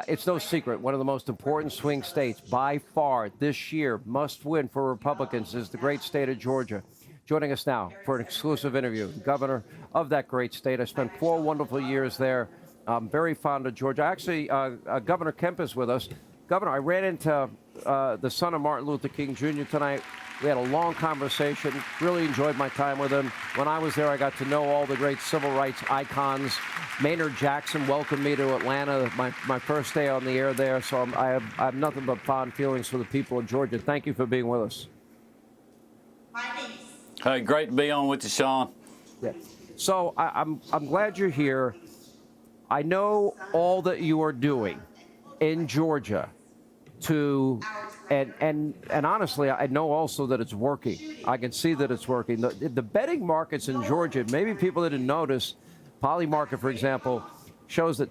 It's no secret, one of the most important swing states by far this year, must win for Republicans, is the great state of Georgia. Joining us now for an exclusive interview, the governor of that great state. I spent 4 wonderful years there. I'm very fond of Georgia. Actually, Governor Kemp is with us. Governor, I ran into the son of Martin Luther King Jr. tonight. We had a long conversation. Really enjoyed my time with him. When I was there, I got to know all the great civil rights icons. Maynard Jackson welcomed me to Atlanta, my first day on the air there. So I have nothing but fond feelings for the people of Georgia. Thank you for being with us. Hey, great to be on with you, Sean. Yeah. So I'm glad you're here. I know all that you are doing in Georgia to, and honestly, I know also that it's working. I can see that it's working. The betting markets in Georgia, maybe people didn't notice, Poly Market, for example, shows that,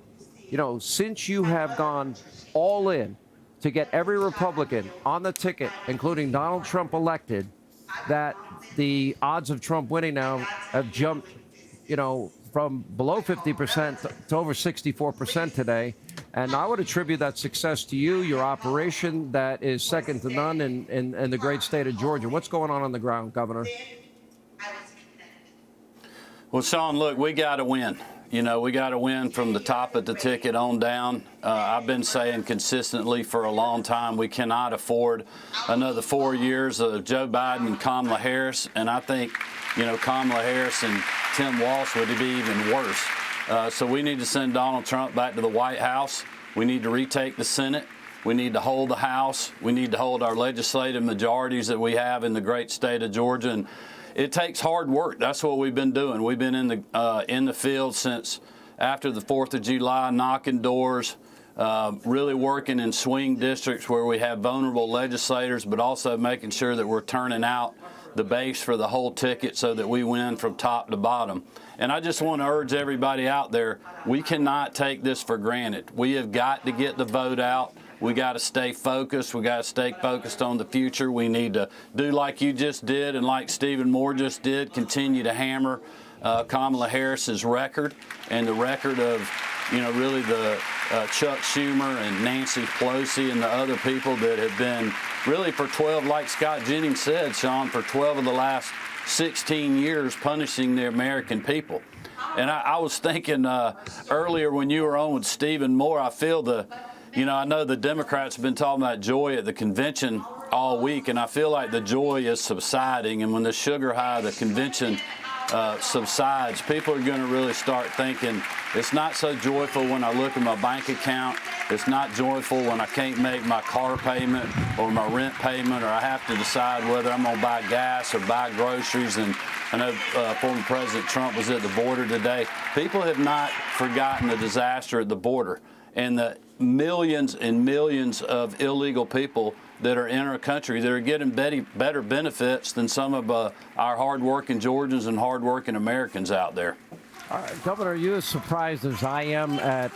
since you have gone all in to get every Republican on the ticket, including Donald Trump elected, that the odds of Trump winning now have jumped, from below 50% to over 64% today. And I would attribute that success to you, your operation that is second to none in the great state of Georgia. What's going on the ground, Governor? Well, Sean, look, we got to win. We got to win from the top of the ticket on down. I've been saying consistently for a long time we cannot afford another 4 years of Joe Biden and Kamala Harris. And I think, Kamala Harris and Tim Walz would be even worse. So we need to send Donald Trump back to the White House. We need to retake the Senate. We need to hold the House. We need to hold our legislative majorities that we have in the great state of Georgia. And it takes hard work. That's what we've been doing. We've been in the field since after the 4th of July, knocking doors, really working in swing districts where we have vulnerable legislators, but also making sure that we're turning out the base for the whole ticket so that we win from top to bottom. And I just want to urge everybody out there, we cannot take this for granted. We have got to get the vote out. We got to stay focused. We got to stay focused on the future. We need to do like you just did and like Stephen Moore just did, continue to hammer Kamala Harris's record and the record of, really the Chuck Schumer and Nancy Pelosi and the other people that have been really for 12, like Scott Jennings said, Sean, for 12 of the last 16 years punishing the American people. And I was thinking earlier when you were on with Stephen Moore, I feel I know the Democrats have been talking about joy at the convention all week, and I feel like the joy is subsiding. And when the sugar high of the convention subsides, people are going to really start thinking it's not so joyful when I look at my bank account. It's not joyful when I can't make my car payment or my rent payment, or I have to decide whether I'm going to buy gas or buy groceries. And I know former President Trump was at the border today. People have not forgotten the disaster at the border and the millions and millions of illegal people that are in our country that are getting better benefits than some of our hardworking Georgians and hardworking Americans out there. All right, Governor, are you as surprised as I am at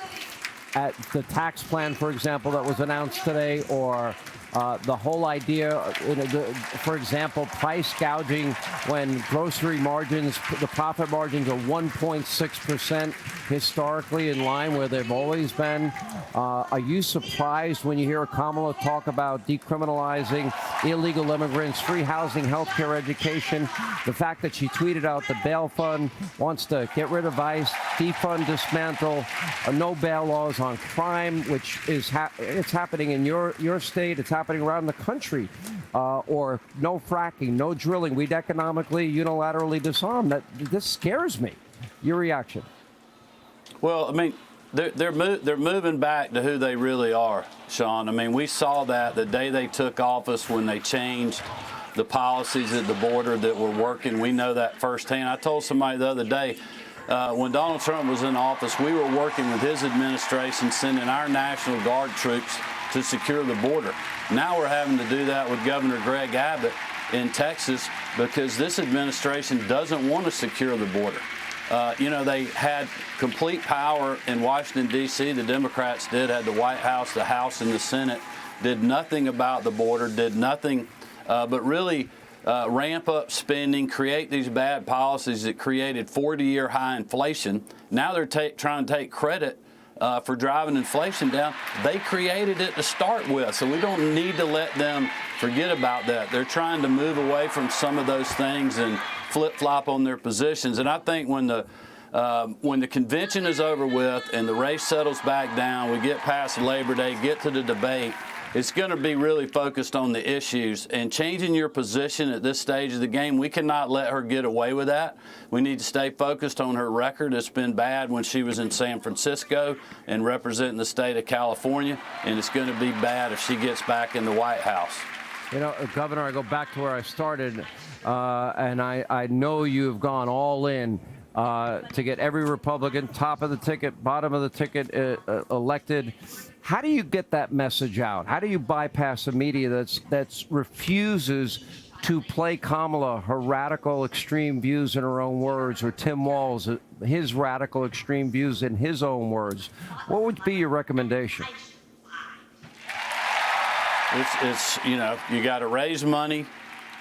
the tax plan, for example, that was announced today, or the whole idea, for example, price gouging when grocery margins, the profit margins are 1.6% historically in line where they've always been. Are you surprised when you hear Kamala talk about decriminalizing illegal immigrants, free housing, health care, education, the fact that she tweeted out the bail fund, wants to get rid of ICE, defund, dismantle, no bail laws on crime, which is it's happening in your state, it's happening around the country, or no fracking, no drilling. We'd economically, unilaterally disarm. This scares me. Your reaction? Well, I mean, they're moving back to who they really are, Sean. I mean, we saw that the day they took office when they changed the policies at the border that were working. We know that firsthand. I told somebody the other day, when Donald Trump was in office, we were working with his administration, sending our National Guard troops to secure the border. Now we're having to do that with Governor Greg Abbott in Texas because this administration doesn't want to secure the border. They had complete power in Washington, D.C. The Democrats had the White House, the House, and the Senate, did nothing about the border, did nothing but really ramp up spending, create these bad policies that created 40-year high inflation. Now they're trying to take credit for driving inflation down. They created it to start with, so we don't need to let them forget about that. They're trying to move away from some of those things and flip-flop on their positions. And I think when the convention is over with and the race settles back down, we get past Labor Day, get to the debate, it's going to be really focused on the issues. And changing your position at this stage of the game, we cannot let her get away with that. We need to stay focused on her record. It's been bad when she was in San Francisco and representing the state of California, and it's going to be bad if she gets back in the White House. You know, Governor, I go back to where I started, and I know you've gone all in to get every Republican, top of the ticket, bottom of the ticket, elected. How do you get that message out? How do you bypass a media that's refuses to play Kamala her radical extreme views in her own words, or Tim Walz his radical extreme views in his own words? What would be your recommendation? It's you know, you got to raise money.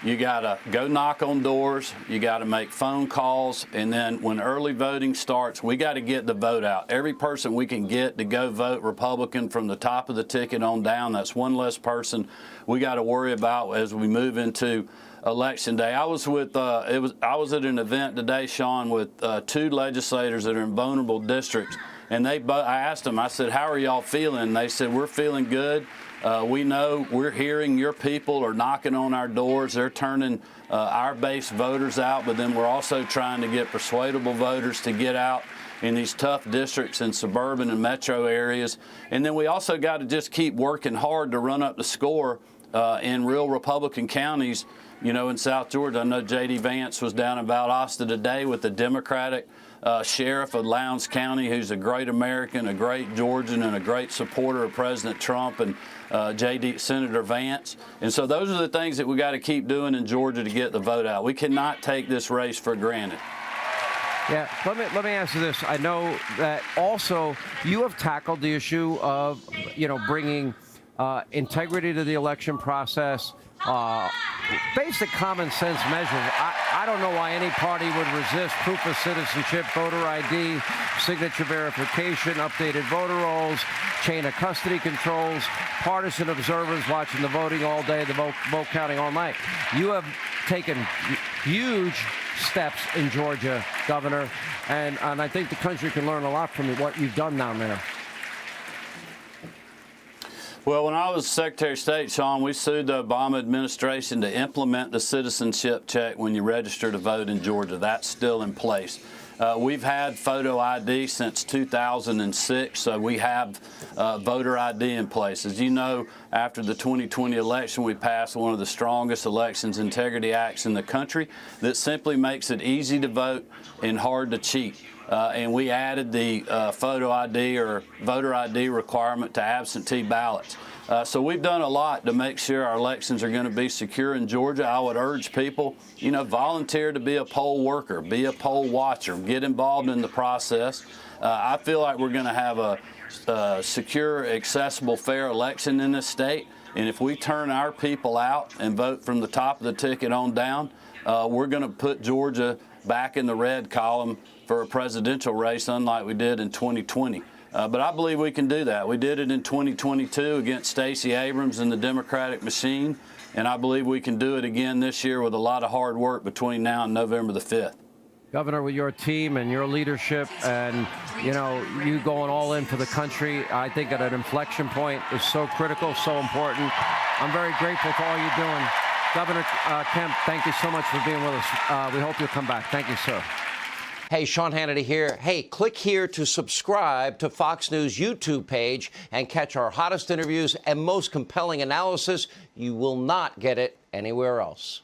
You got to go knock on doors. You got to make phone calls. And then when early voting starts, we got to get the vote out. Every person we can get to go vote Republican from the top of the ticket on down, that's one less person we got to worry about as we move into Election Day. I was at an event today, Sean, with two legislators that are in vulnerable districts. And I asked them, I said, how are y'all feeling? And they said, we're feeling good. We know we're hearing your people are knocking on our doors. They're turning our base voters out, but then we're also trying to get persuadable voters to get out in these tough districts in suburban and metro areas. And then we also got to just keep working hard to run up the score in real Republican counties, you know, in South Georgia. I know J.D. Vance was down in Valdosta today with the Democratic sheriff of Lowndes County, who's a great American, a great Georgian, and a great supporter of President Trump and Senator Vance. And so those are the things that we got to keep doing in Georgia to get the vote out. We cannot take this race for granted. Yeah, let me ask you this. I know that also you have tackled the issue of, you know, bringing integrity to the election process, basic common sense measures. I don't know why any party would resist proof of citizenship, voter ID, signature verification, updated voter rolls, chain of custody controls, partisan observers watching the voting all day, the vote counting all night. You have taken huge steps in Georgia, Governor, and I think the country can learn a lot from what you've done down there. Well, when I was Secretary of State, Sean, we sued the Obama administration to implement the citizenship check when you register to vote in Georgia. That's still in place. We've had photo ID since 2006, so we have voter ID in place. As you know, after the 2020 election, we passed one of the strongest elections integrity acts in the country that simply makes it easy to vote and hard to cheat. And we added the photo ID or voter ID requirement to absentee ballots. So we've done a lot to make sure our elections are going to be secure in Georgia. I would urge people, you know, volunteer to be a poll worker, be a poll watcher, get involved in the process. I feel like we're going to have a secure, accessible, fair election in this state. And if we turn our people out and vote from the top of the ticket on down, we're going to put Georgia back in the red column for a presidential race, unlike we did in 2020. But I believe we can do that. We did it in 2022 against Stacey Abrams and the Democratic machine, and I believe we can do it again this year with a lot of hard work between now and November the 5th. Governor, with your team and your leadership and, you know, you going all in for the country, I think at an inflection point is so critical, so important. I'm very grateful for all you're doing. Governor Kemp, thank you so much for being with us. We hope you'll come back. Thank you, sir. Hey, Sean Hannity here. Hey, click here to subscribe to Fox News YouTube page and catch our hottest interviews and most compelling analysis. You will not get it anywhere else.